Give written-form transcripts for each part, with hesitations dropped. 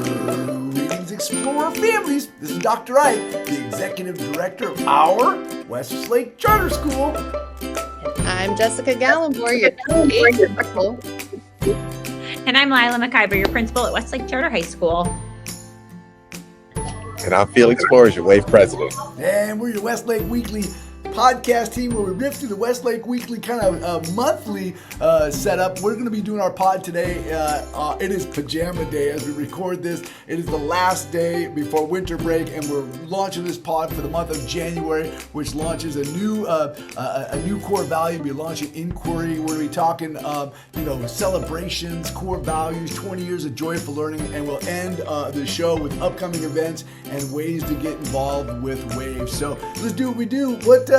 Greetings, Explorer families. This is Dr. Ike, the Executive Director of our Westlake Charter School. I'm Jessica Gallenbohr, your principal. And I'm Lila McIver, your principal at Westlake Charter High School. And I'm Felix Flores, your WAVE president. And we're your Westlake Weekly podcast team where we rip through the Westlake Weekly kind of monthly setup. We're going to be doing our pod today. It is pajama day as we record this. It is the last day before winter break, and we're launching this pod for the month of January, which launches a new core value. We'll be launching Inquiry. We're going to be talking, celebrations, core values, 20 years of joyful learning, and we'll end the show with upcoming events and ways to get involved with WAVE. So let's do what we do.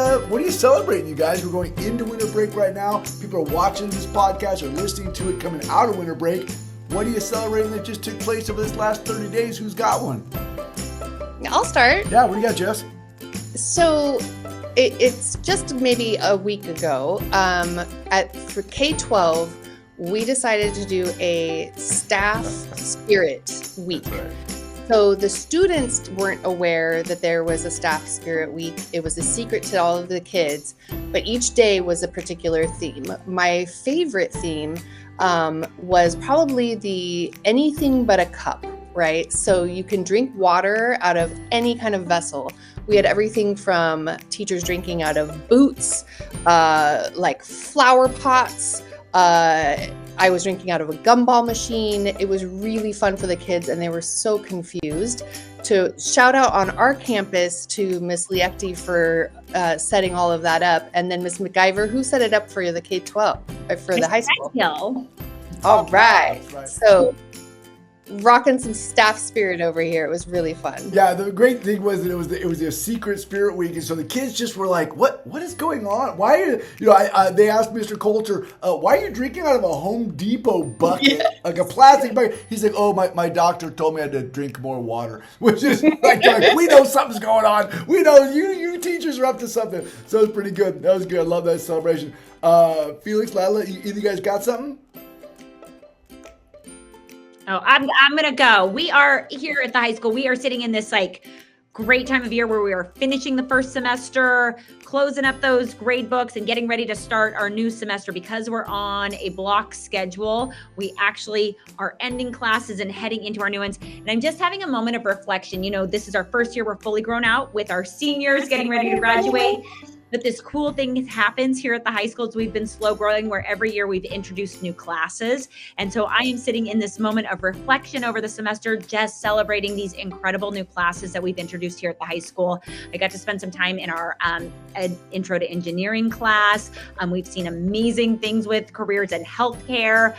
What are you celebrating, you guys? We're going into winter break right now. People are watching this podcast or listening to it coming out of winter break. What are you celebrating that just took place over this last 30 days? Who's got one? I'll start. Yeah, what do you got, Jess? So it's just maybe a week ago. For K-12, we decided to do a staff spirit week. That's right. So the students weren't aware that there was a staff spirit week. It was a secret to all of the kids, but each day was a particular theme. My favorite theme was probably the anything but a cup, right? So you can drink water out of any kind of vessel. We had everything from teachers drinking out of boots, like flower pots. I was drinking out of a gumball machine. It was really fun for the kids, and they were so confused. To shout out on our campus to Miss Liechty for setting all of that up, and then Miss McIver, who set it up for the K-12, for the high school. All right. So rocking some staff spirit over here. It was really fun. Yeah, the great thing was that it was a secret spirit week, and so the kids just were like, "What is going on? Why are they asked Mr. Coulter, why are you drinking out of a Home Depot bucket, like a plastic bucket?" He's like, "Oh, my doctor told me I had to drink more water," which is like we know something's going on. We know you teachers are up to something. So it was pretty good. That was good. I love that celebration. Felix, Lila, either you guys got something? Oh, I'm going to go. We are here at the high school. We are sitting in this great time of year where we are finishing the first semester, closing up those grade books and getting ready to start our new semester. Because we're on a block schedule, we actually are ending classes and heading into our new ones. And I'm just having a moment of reflection. This is our first year. We're fully grown out with our seniors getting ready to graduate. But this cool thing happens here at the high schools. We've been slow growing where every year we've introduced new classes. And so I am sitting in this moment of reflection over the semester, just celebrating these incredible new classes that we've introduced here at the high school. I got to spend some time in our intro to engineering class. We've seen amazing things with careers in healthcare.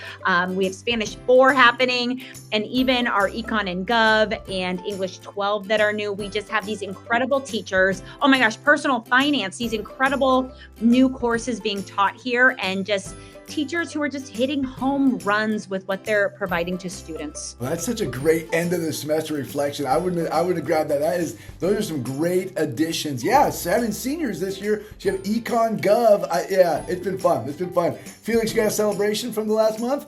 We have Spanish 4 happening, and even our Econ and Gov and English 12 that are new. We just have these incredible teachers. Oh my gosh, personal finance, these incredible new courses being taught here, and just teachers who are just hitting home runs with what they're providing to students. Well, that's such a great end of the semester reflection. I wouldn't have grabbed that. Those are some great additions. Yeah, 7 seniors this year. You have Econ Gov. It's been fun. Felix, you got a celebration from the last month?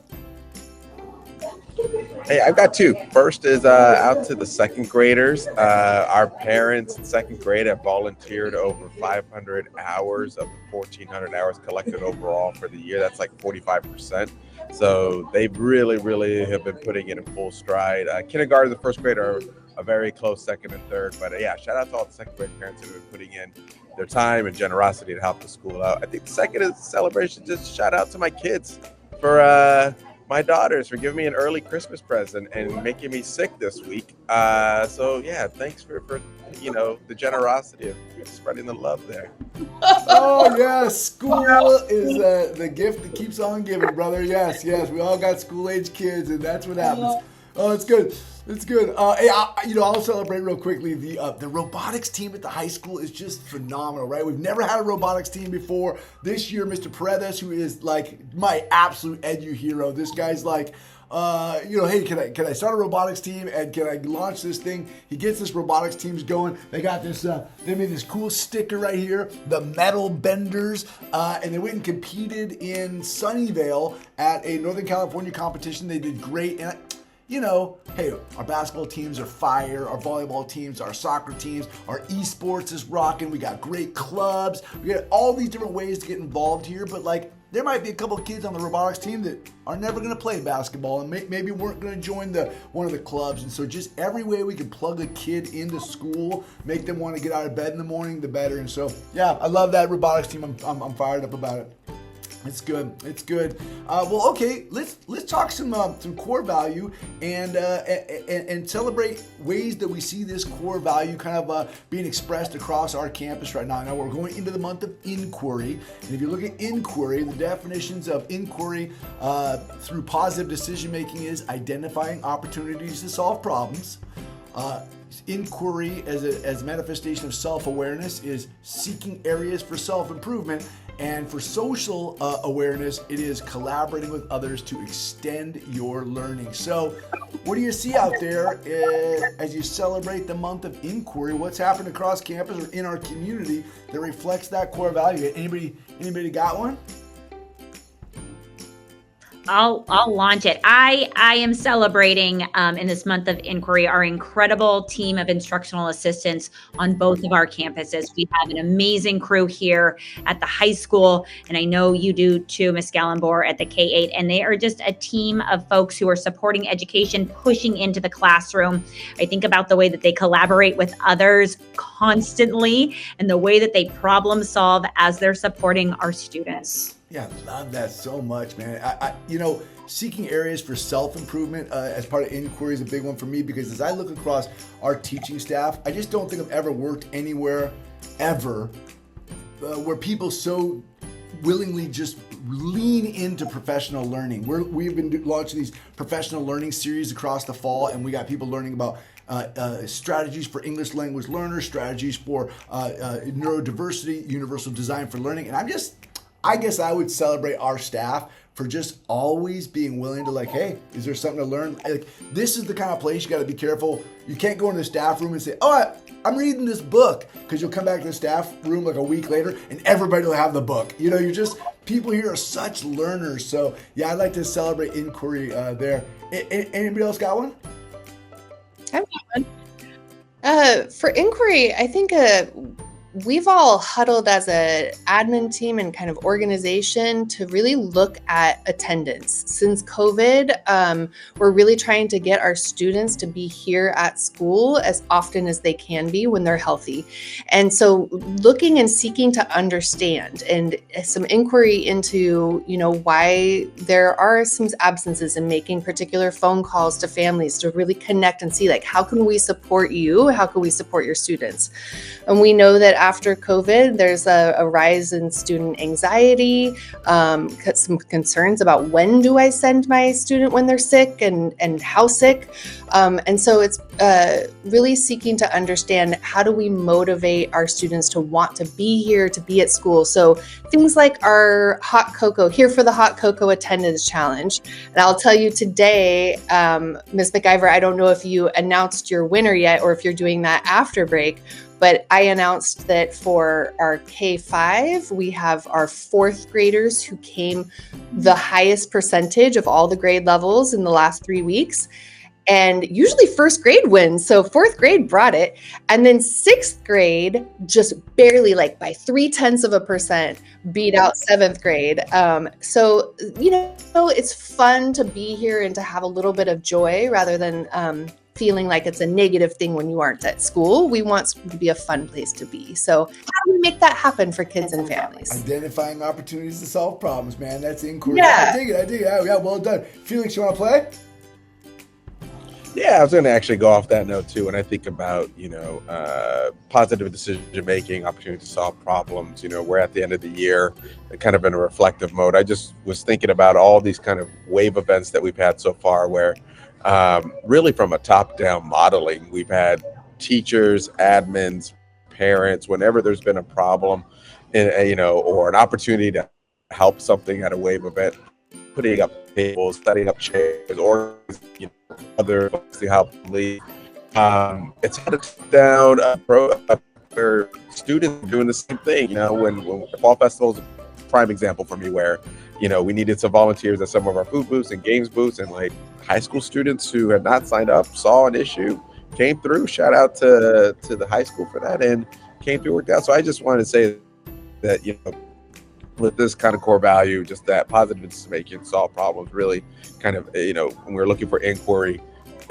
Hey, I've got 2. First is out to the second graders. Our parents in second grade have volunteered over 500 hours of the 1,400 hours collected overall for the year. That's like 45%. So they really, really have been putting it in full stride. Kindergarten and the first grade are a very close second and third. But shout out to all the second grade parents who have been putting in their time and generosity to help the school out. I think the second is celebration. Just shout out to my kids for my daughters for giving me an early Christmas present and making me sick this week. Thanks for the generosity of spreading the love there. Oh yeah, school is the gift that keeps on giving, brother. Yes, we all got school-age kids, and that's what happens. Oh, it's good. I'll celebrate real quickly. The robotics team at the high school is just phenomenal, right? We've never had a robotics team before. This year, Mr. Paredes, who is like my absolute edu hero. This guy's like, hey, can I start a robotics team and can I launch this thing? He gets this robotics teams going. They got this, they made this cool sticker right here, the metal benders, and they went and competed in Sunnyvale at a Northern California competition. They did great. And you know, hey, our basketball teams are fire, our volleyball teams, our soccer teams, our esports is rocking, we got great clubs, we got all these different ways to get involved here, but like, there might be a couple of kids on the robotics team that are never going to play basketball and maybe weren't going to join one of the clubs. And so just every way we can plug a kid into school, make them want to get out of bed in the morning, the better. And so, yeah, I love that robotics team. I'm fired up about it. It's good. It's good. Well, okay. Let's talk some core value and celebrate ways that we see this core value kind of being expressed across our campus right now. Now we're going into the month of inquiry, and if you look at inquiry, the definitions of inquiry through positive decision making is identifying opportunities to solve problems. Inquiry as a manifestation of self-awareness is seeking areas for self-improvement. And for social awareness, it is collaborating with others to extend your learning. So what do you see out there as you celebrate the month of inquiry? What's happened across campus or in our community that reflects that core value? Anybody got one? I'll launch it. I am celebrating in this month of inquiry our incredible team of instructional assistants on both of our campuses. We have an amazing crew here at the high school, and I know you do too, Ms. Gallenbohr, at the K-8, and they are just a team of folks who are supporting education, pushing into the classroom. I think about the way that they collaborate with others constantly and the way that they problem solve as they're supporting our students. Yeah, I love that so much, man. Seeking areas for self-improvement as part of inquiry is a big one for me because as I look across our teaching staff, I just don't think I've ever worked anywhere, ever, where people so willingly just lean into professional learning. We've been launching these professional learning series across the fall, and we got people learning about strategies for English language learners, strategies for neurodiversity, universal design for learning, and I guess I would celebrate our staff for just always being willing to like, hey, is there something to learn? Like, this is the kind of place you got to be careful. You can't go into the staff room and say, oh, I'm reading this book, because you'll come back to the staff room like a week later and everybody will have the book. People here are such learners. So yeah, I'd like to celebrate inquiry there. Anybody else got one? I've got one. For inquiry, I think we've all huddled as an admin team and kind of organization to really look at attendance. Since COVID, we're really trying to get our students to be here at school as often as they can be when they're healthy. And so looking and seeking to understand and some inquiry into, why there are some absences and making particular phone calls to families to really connect and see, like, how can we support you? How can we support your students? And we know that after COVID, there's a rise in student anxiety, some concerns about when do I send my student when they're sick and how sick. And so it's really seeking to understand, how do we motivate our students to want to be here, to be at school? So things like our hot cocoa, here for the hot cocoa attendance challenge. And I'll tell you today, Ms. McIver, I don't know if you announced your winner yet or if you're doing that after break, but I announced that for our K-5, we have our fourth graders who came the highest percentage of all the grade levels in the last 3 weeks. And usually first grade wins. So fourth grade brought it. And then sixth grade just barely, like by 0.3%, beat out seventh grade. So it's fun to be here and to have a little bit of joy rather than feeling like it's a negative thing when you aren't at school. We want school to be a fun place to be. So how do we make that happen for kids and families? Identifying opportunities to solve problems, man. That's inquiry. Yeah. I dig it. Yeah, well done. Felix, you want to play? Yeah, I was going to actually go off that note too. When I think about, positive decision making, opportunity to solve problems, we're at the end of the year, kind of in a reflective mode. I just was thinking about all these kind of wave events that we've had so far where really from a top-down modeling, we've had teachers, admins, parents, whenever there's been a problem, or an opportunity to help something at a wave event, putting up tables, setting up chairs, or other folks to help lead. It's had a down for students doing the same thing. When the Fall Festival is a prime example for me, where we needed some volunteers at some of our food booths and games booths, and like high school students who had not signed up saw an issue, came through. Shout out to the high school for that, and came through, worked out. So I just wanted to say that, with this kind of core value, just that positive decision making, solve problems, really kind of, when we're looking for inquiry,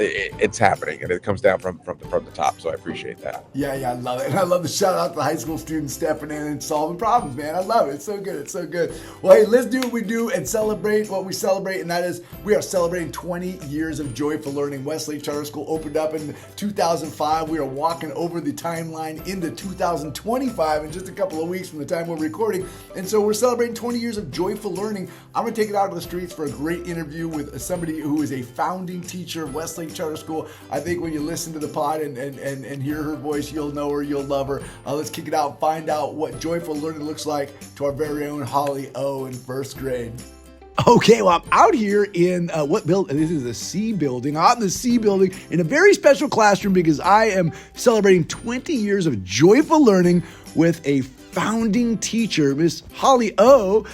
it's happening, and it comes down from the top. So I appreciate that. Yeah, I love it. And I love the shout out to the high school students stepping in and solving problems, man. I love it. It's so good. It's so good. Well, hey, let's do what we do and celebrate what we celebrate. And that is, we are celebrating 20 years of joyful learning. Westlake Charter School opened up in 2005. We are walking over the timeline into 2025 in just a couple of weeks from the time we're recording. And so we're celebrating 20 years of joyful learning. I'm going to take it out to the streets for a great interview with somebody who is a founding teacher of Westlake Charter School. I think when you listen to the pod and hear her voice, you'll know her, you'll love her. Let's kick it out and find out what joyful learning looks like to our very own Holly O in first grade. Okay, well, I'm out here in what building? This is the C building. I'm out in the C building in a very special classroom because I am celebrating 20 years of joyful learning with a founding teacher. Miss Holly O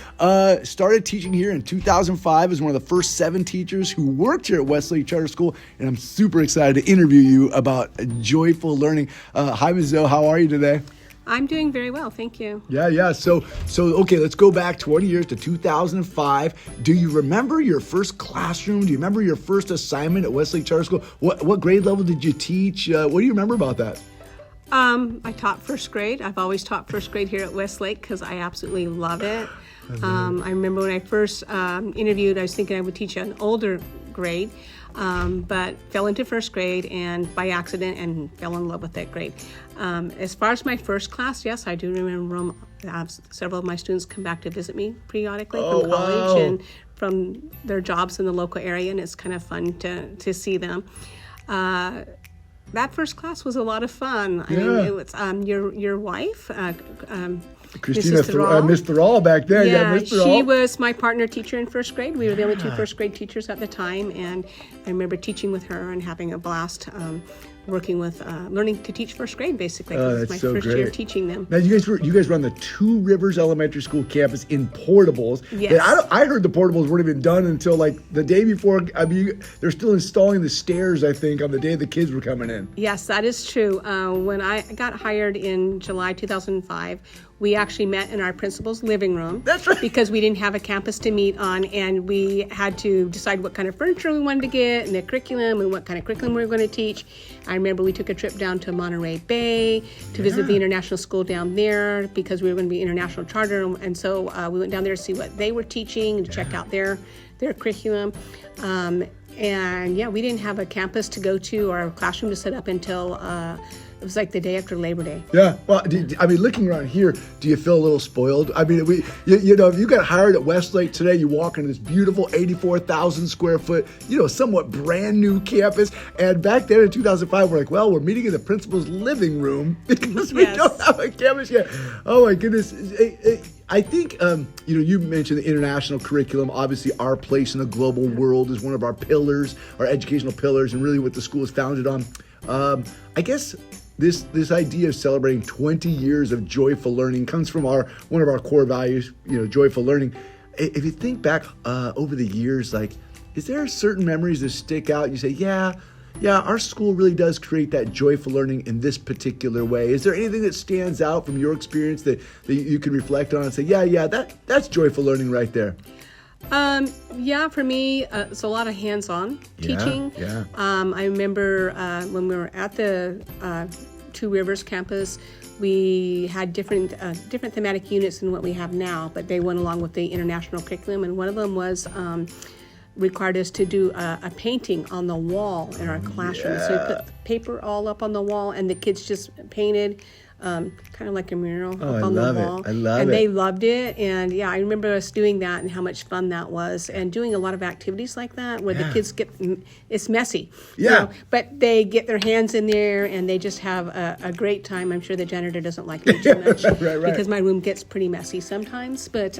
started teaching here in 2005 as one of the first 7 teachers who worked here at Westlake Charter School, and I'm super excited to interview you about joyful learning. Hi, Ms. O, how are you today? I'm doing very well, thank you. Yeah. So okay, let's go back 20 years to 2005. Do you remember your first classroom? Do you remember your first assignment at Westlake Charter School? What grade level did you teach? What do you remember about that? I taught first grade. I've always taught first grade here at Westlake because I absolutely love it. I remember when I first interviewed, I was thinking I would teach an older grade, but fell into first grade and by accident and fell in love with that grade. As far as my first class, yes, I do remember several of my students come back to visit me periodically from college and from their jobs in the local area, and it's kind of fun to see them. That first class was a lot of fun. I mean, it was your wife, Christina, Mrs. Miss Thural back there. Yeah, Miss Thural. she was my partner teacher in first grade. We were the only 2 first grade teachers at the time, and I remember teaching with her and having a blast. Working with learning to teach first grade, basically. Oh, that's my so first great. year of teaching them. Now you guys run the Two Rivers Elementary School campus in portables. Yes. I heard the portables weren't even done until like the day before. I mean, they're still installing the stairs, I think, on the day the kids were coming in. Yes, that is true. When I got hired in July 2005, we actually met in our principal's living room. That's right. Because we didn't have a campus to meet on, and we had to decide what kind of furniture we wanted to get and the curriculum and what kind of curriculum we were going to teach. I remember we took a trip down to Monterey Bay to visit the international school down there because we were going to be international charter, and so we went down there to see what they were teaching and check out their curriculum. And yeah, we didn't have a campus to go to or a classroom to set up until it was like the day after Labor Day. Yeah, well, looking around here, do you feel a little spoiled? I mean, if you got hired at Westlake today, you walk into this beautiful 84,000 square foot, somewhat brand new campus. And back there in 2005, we're like, well, we're meeting in the principal's living room because we don't have a campus yet. Oh my goodness. I think, you mentioned the international curriculum. Obviously, our place in the global world is one of our pillars, our educational pillars, and really what the school is founded on. I guess this idea of celebrating 20 years of joyful learning comes from one of our core values, joyful learning. If you think back over the years, like, is there certain memories that stick out? You say, yeah, our school really does create that joyful learning in this particular way. Is there anything that stands out from your experience that you can reflect on and say, that's joyful learning right there? For me, it's a lot of hands-on teaching. Yeah. I remember when we were at the Two Rivers campus, we had different thematic units than what we have now, but they went along with the international curriculum, and one of them was required us to do a painting on the wall in our classroom. So we put paper all up on the wall, and the kids just painted kind of like a mural up on the wall. I love it. And they loved it. And yeah, I remember us doing that and how much fun that was, and doing a lot of activities like that where the kids it's messy. Yeah. But they get their hands in there and they just have a great time. I'm sure the janitor doesn't like me too much right. because my room gets pretty messy sometimes. But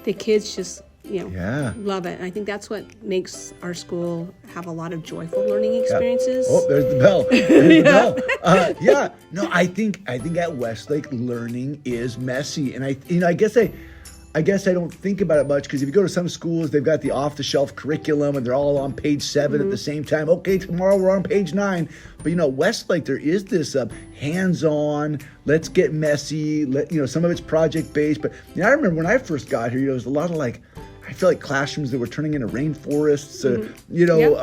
the kids just love it. And I think that's what makes our school have a lot of joyful learning experiences. Oh, there's the bell. There's the bell. No, I think at Westlake learning is messy, and I guess I guess I don't think about it much because if you go to some schools, they've got the off-the-shelf curriculum and they're all on page 7 at the same time. Okay, tomorrow we're on page 9. But Westlake, there is this hands-on, let's get messy. Some of it's project-based. But I remember when I first got here, there was a lot of I feel like classrooms that were turning into rainforests,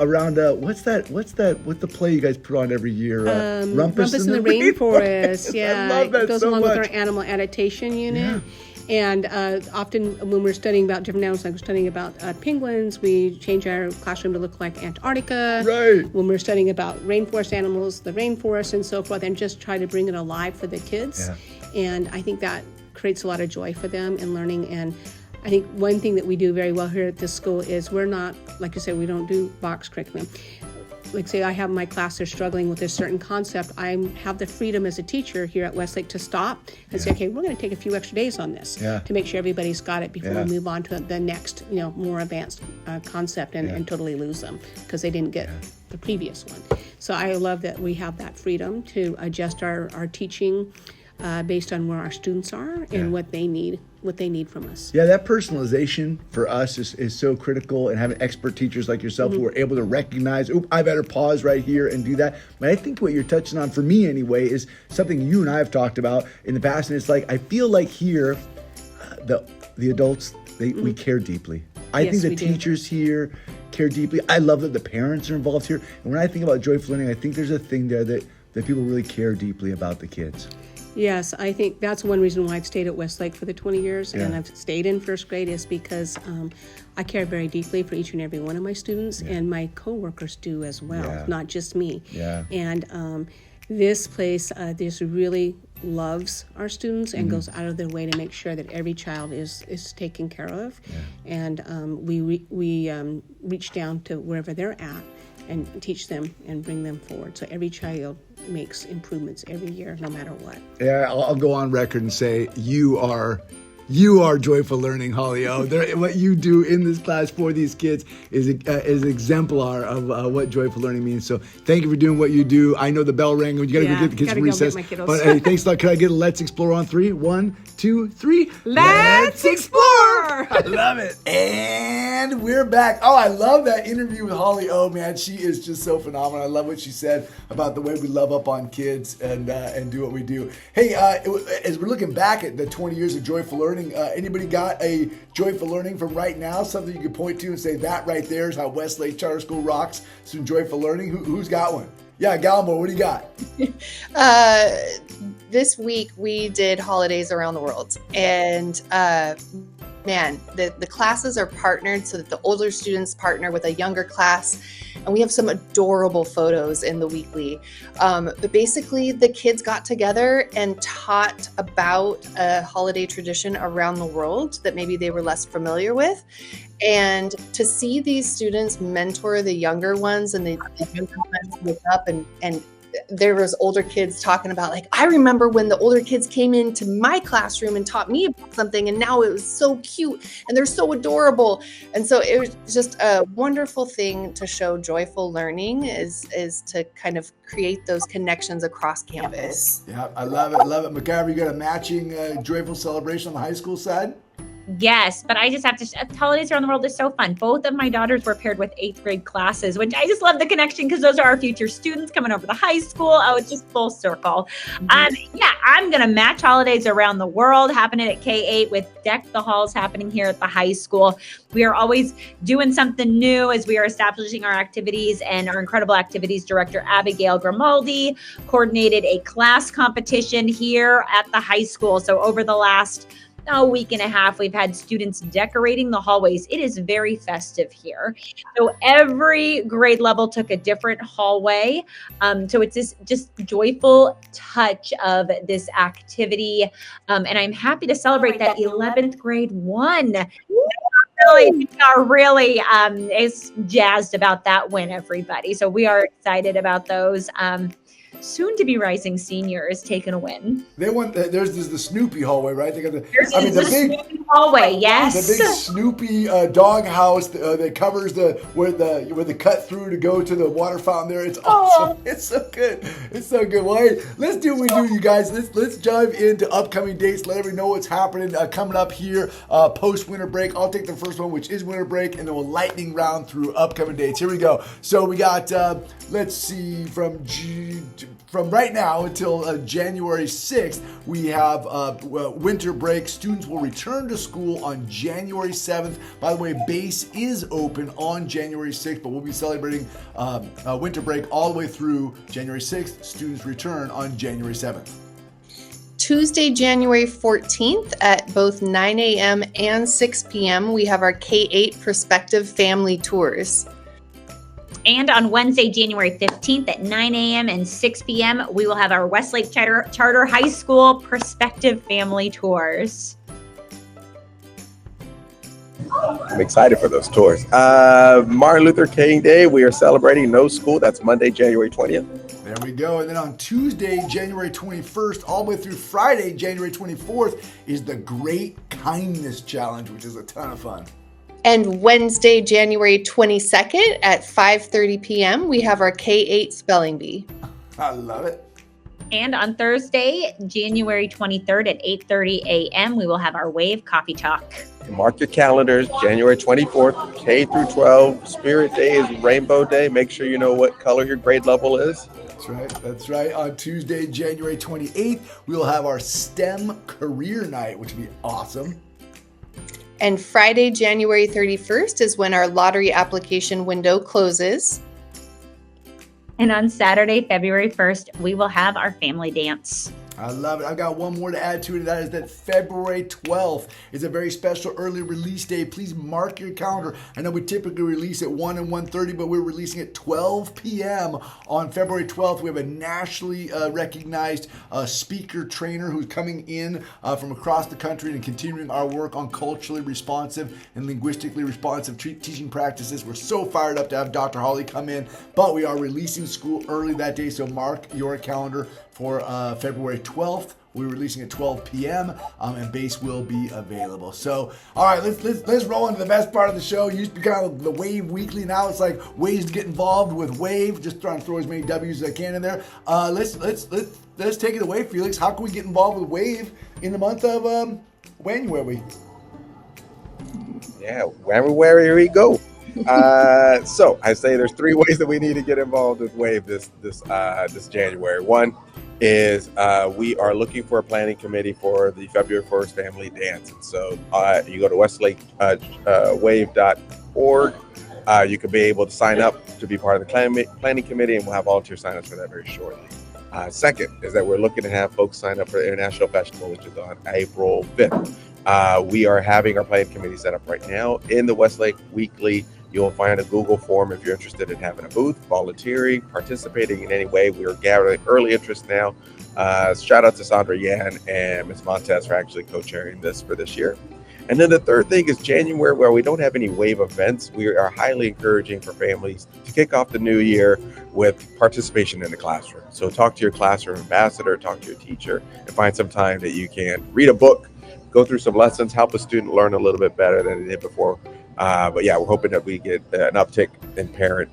around, what's the play you guys put on every year? Rumpus in the Rainforest. Yeah. I love that it goes so along much. with our animal adaptation unit. Yeah. And often when we're studying about different animals, like we're studying about penguins, we change our classroom to look like Antarctica. Right. When we're studying about rainforest animals, the rainforest and so forth, and just try to bring it alive for the kids. Yeah. And I think that creates a lot of joy for them in learning. And I think one thing that we do very well here at this school is we're not, like you said, we don't do box curriculum. Like say I have my class, they're struggling with a certain concept. I have the freedom as a teacher here at Westlake to stop and say, okay, we're going to take a few extra days on this to make sure everybody's got it before we move on to the next, more advanced concept and totally lose them because they didn't get the previous one. So I love that we have that freedom to adjust our teaching based on where our students are and what they need from us. Yeah, that personalization for us is so critical, and having expert teachers like yourself who are able to recognize, I better pause right here and do that. But I think what you're touching on, for me anyway, is something you and I have talked about in the past, and it's I feel like here, the adults, we care deeply. I think the teachers here care deeply. I love that the parents are involved here. And when I think about joyful learning, I think there's a thing there that people really care deeply about the kids. Yes, I think that's one reason why I've stayed at Westlake for the 20 years and I've stayed in first grade is because I care very deeply for each and every one of my students and my coworkers do as well, not just me. Yeah. And this place just really loves our students and goes out of their way to make sure that every child is taken care of. Yeah. And we reach down to wherever they're at and teach them and bring them forward. So every child makes improvements every year, no matter what. Yeah, I'll go on record and say you are joyful learning, Holly O. What you do in this class for these kids is exemplar of what joyful learning means. So thank you for doing what you do. I know the bell rang and you got to go get the kids from recess. But hey, thanks a lot. Can I get a let's explore on 3? 1, 2, 3. Let's explore! I love it. And we're back. Oh, I love that interview with Holly O, man. She is just so phenomenal. I love what she said about the way we love up on kids and do what we do. Hey, as we're looking back at the 20 years of joyful learning, anybody got a joyful learning from right now? Something you could point to and say that right there is how Westlake Charter School rocks some joyful learning. Who's got one? Yeah, Gallimore, what do you got? This week we did holidays around the world, and man, the classes are partnered so that the older students partner with a younger class, and we have some adorable photos in the weekly. But basically, the kids got together and taught about a holiday tradition around the world that maybe they were less familiar with. And to see these students mentor the younger ones and the younger ones look up and there was older kids talking about I remember when the older kids came into my classroom and taught me about something and now it was so cute and they're so adorable. And so it was just a wonderful thing to show joyful learning is to kind of create those connections across campus. Yeah, I love it. I love it. McIver, you got a matching joyful celebration on the high school side? Yes, but I just have to, holidays around the world is so fun. Both of my daughters were paired with 8th grade classes, which I just love the connection because those are our future students coming over to high school. Oh, it's just full circle. Yeah, I'm going to match holidays around the world happening at K-8 with Deck the Halls happening here at the high school. We are always doing something new as we are establishing our activities, and our incredible activities director, Abigail Grimaldi, coordinated a class competition here at the high school. So over the last week and a half, we've had students decorating the hallways. It is very festive here. So every grade level took a different hallway. So it's this just joyful touch of this activity. And I'm happy to celebrate that 11th grade won. We are really is jazzed about that win, everybody. So we are excited about those. soon to be rising seniors taken a win. They want there's the Snoopy hallway, right? They got the The big hallway, yes. the big Snoopy dog house that covers where the cut through to go to the water fountain there. It's awesome. It's so good. It's so good. Well, hey, let's do what we do, you guys. Let's dive into upcoming dates. Let everybody know what's happening coming up here post winter break. I'll take the first one, which is winter break, and then we'll lightning round through upcoming dates. Here we go. So we got let's see from right now until January 6th, we have winter break. Students will return to school on January 7th. By the way, base is open on January 6th, but we'll be celebrating winter break all the way through January 6th. Students return on January 7th. Tuesday, January 14th at both 9 a.m. and 6 p.m., we have our K-8 prospective family tours. And on Wednesday, January 15th at 9 a.m. and 6 p.m., we will have our Westlake Charter High School prospective family tours. I'm excited for those tours. Martin Luther King Day, we are celebrating no school. That's Monday, January 20th. There we go. And then on Tuesday, January 21st, all the way through Friday, January 24th, is the Great Kindness Challenge, which is a ton of fun. And Wednesday, January 22nd at 5:30 p.m., we have our K-8 spelling bee. I love it. And on Thursday, January 23rd at 8:30 a.m., we will have our Wave Coffee Talk. Mark your calendars, January 24th, K through 12. Spirit Day is Rainbow Day. Make sure you know what color your grade level is. That's right. That's right. On Tuesday, January 28th, we will have our STEM Career Night, which will be awesome. And Friday, January 31st is when our lottery application window closes. And on Saturday, February 1st, we will have our family dance. I love it. I've got one more to add to it, and that is that February 12th is a very special early release day. Please mark your calendar. I know we typically release at 1 and 1:30, but we're releasing at 12 p.m. on February 12th. We have a nationally recognized speaker trainer who's coming in from across the country and continuing our work on culturally responsive and linguistically responsive teaching practices. We're so fired up to have Dr. Holly come in, but we are releasing school early that day, so mark your calendar for February 12th. We're releasing at 12 p.m. And base will be available. So, all right, let's roll into the best part of the show. It used to be kind of the Wave Weekly. Now it's like ways to get involved with Wave. Just trying to throw as many W's as I can in there. Let's take it away, Felix. How can we get involved with Wave in the month of January? Yeah, wherever we go. So I say there's three ways that we need to get involved with Wave this January. One is we are looking for a planning committee for the February 1st family dance. And so you go to westlakewave.org. You could be able to sign up to be part of the planning committee, and we'll have volunteer signups for that very shortly. Second is that we're looking to have folks sign up for the International Festival, which is on April 5th. We are having our planning committee set up right now in the Westlake Weekly. You'll find a Google form if you're interested in having a booth, volunteering, participating in any way. We are gathering early interest now. Shout out to Sandra Yan and Ms. Montez for actually co-chairing this for this year. And then the third thing is January, where we don't have any Wave events. We are highly encouraging for families to kick off the new year with participation in the classroom. So talk to your classroom ambassador, talk to your teacher, and find some time that you can read a book, go through some lessons, help a student learn a little bit better than they did before. But yeah, we're hoping that we get an uptick in parent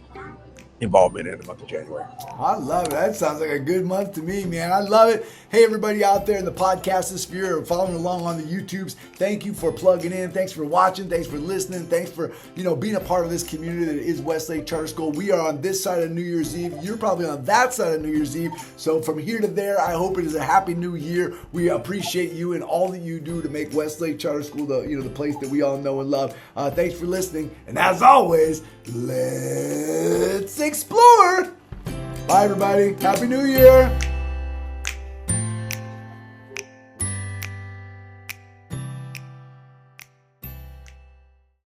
involvement in the month of January. I love it. That sounds like a good month to me, man. I love it. Hey, everybody out there in the podcast sphere following along on the YouTubes, thank you for plugging in. Thanks for watching. Thanks for listening. Thanks for, being a part of this community that is Westlake Charter School. We are on this side of New Year's Eve. You're probably on that side of New Year's Eve. So from here to there, I hope it is a happy new year. We appreciate you and all that you do to make Westlake Charter School the place that we all know and love. Thanks for listening. And as always, let's explore. Bye, everybody. Happy New Year.